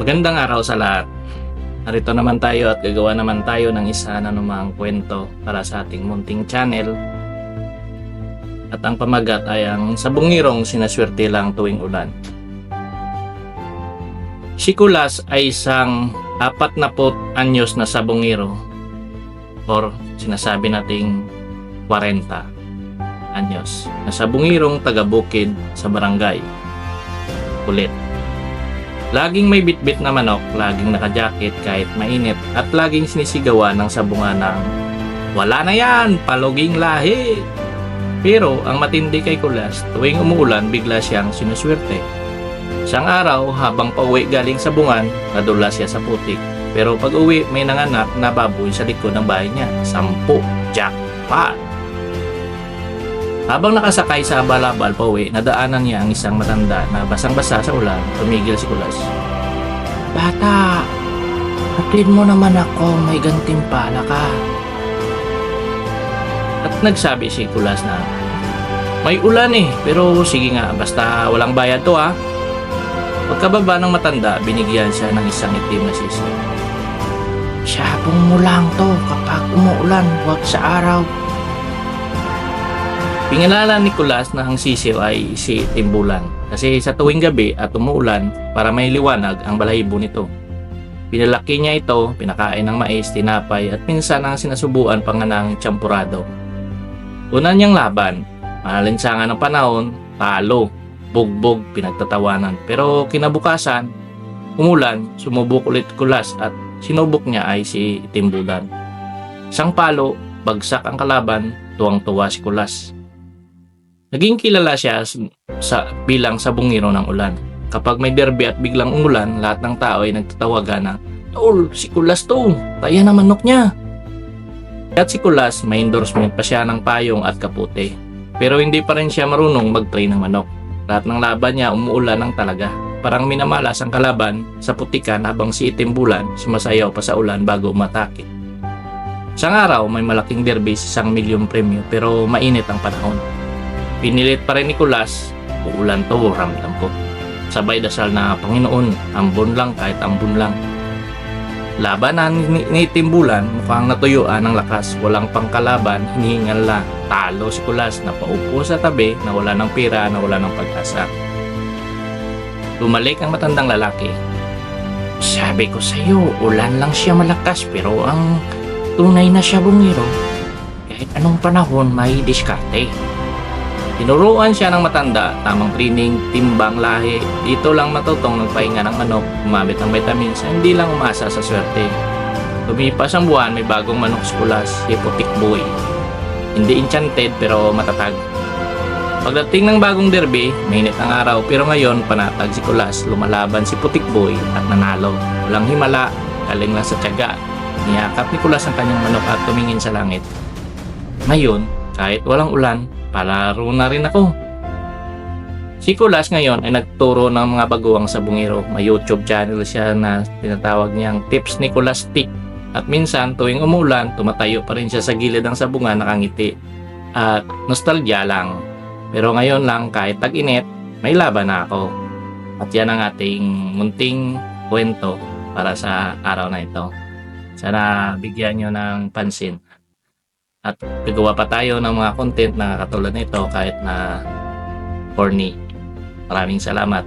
Magandang araw sa lahat. Narito naman tayo at gagawa naman tayo ng isa na namang kwento para sa ating munting channel. At ang pamagat ay ang sabungirong sinaswerte lang tuwing ulan. Si Kulas ay isang 40 anyos na sabungiro or sinasabi nating 40 anyos na sabungirong taga-bukid sa barangay. Kulit. Laging may bitbit na manok, laging nakajakit kahit mainit at laging sinisigawan ng sabungan ng "Wala na yan! Paluging lahi!" Pero ang matindi kay Kulas, tuwing umuulan bigla siyang sinuswerte. Isang araw habang pauwi galing sa bungan, nadula siya sa putik. Pero pag uwi may nanganak na baboy sa likod ng bahay niya. 10! Jackpot! Habang nakasakay sa balabal pauwi, nadaanan niya ang isang matanda na basang-basa sa ulan. Tumigil si Kulas. "Bata, hatid mo naman ako, may gantimpala ka." At nagsabi si Kulas na, "May ulan pero sige nga, basta walang bayad to ha." Pagkababa ng matanda, binigyan siya ng isang itim na sisiw. "Sabong mo lang to kapag umuulan, huwag sa araw." Pingalanan ni Kulas na ang sisiw ay si Timbulan kasi sa tuwing gabi at umuulan para may liwanag ang balahibo nito. Pinalaki niya ito, pinakain ng mais, tinapay at minsan ang sinasubuan pa nga ng tsampurado. Una niyang laban, malinsangan ng panahon, talo, bugbog, pinagtatawanan. Pero kinabukasan, umulan, sumubok ulit Kulas at sinubok niya ay si Timbulan. Isang palo, bagsak ang kalaban, tuwang-tuwa si Kulas. Naging kilala siya bilang sabungiro ng ulan. Kapag may derby at biglang umulan, lahat ng tao ay nagtatawagan na, "Tol, si Kulas to, taya ng manok niya." At si Kulas, may endorsement pa siya ng payong at kapute. Pero hindi pa rin siya marunong mag-train ng manok. Lahat ng laban niya umuulan ng talaga. Parang minamalas ang kalaban sa putikan habang si Timbulan sumasayaw pa sa ulan bago umatake. Isang araw, may malaking derby sa 1,000,000 premyo pero mainit ang panahon. Pinilit pa rin ni Kulas, "Uulan to, ramdam ko." Sabay dasal na, "Panginoon, ambon lang kahit ambon lang." Labanan ni Timbulan, mukhang natuyuan ng lakas, walang pangkalaban, hinihingal lang. Talo si Kulas, napaupo sa tabi, nawala ng pira, nawala ng pag-asa. Lumalik ang matandang lalaki. "Sabi ko sa'yo, ulan lang siya malakas pero ang tunay na siya bungiro. Kahit anong panahon may diskarte." Tinuruan siya ng matanda, tamang training, timbang lahi. Dito lang matutong nagpahinga ng manok, gumamit ng vitamins, hindi lang umasa sa swerte. Lumipas ang buwan, may bagong manok si Kulas, si Putik Boy. Hindi enchanted pero matatag. Pagdating ng bagong derby, mainit ang araw pero ngayon panatag si Kulas, lumalaban si Putik Boy at nanalo. Walang himala, galing lang sa tiyaga. Niyakap ni Kulas ang kanyang manok at tumingin sa langit. Ngayon, kahit walang ulan, palaro na rin ako. Si Kulas ngayon ay nagturo ng mga baguang sabungiro. May YouTube channel siya na tinatawag niyang Tips ni Kulas Stick. At minsan tuwing umulan, tumatayo pa rin siya sa gilid ng sabungan nakangiti. At nostalgia lang. Pero ngayon lang kahit tag-init, may laban na ako. At yan ang ating munting kwento para sa araw na ito. Sana bigyan nyo ng pansin. At gagawa pa tayo ng mga content na katulad nito kahit na corny. Maraming salamat.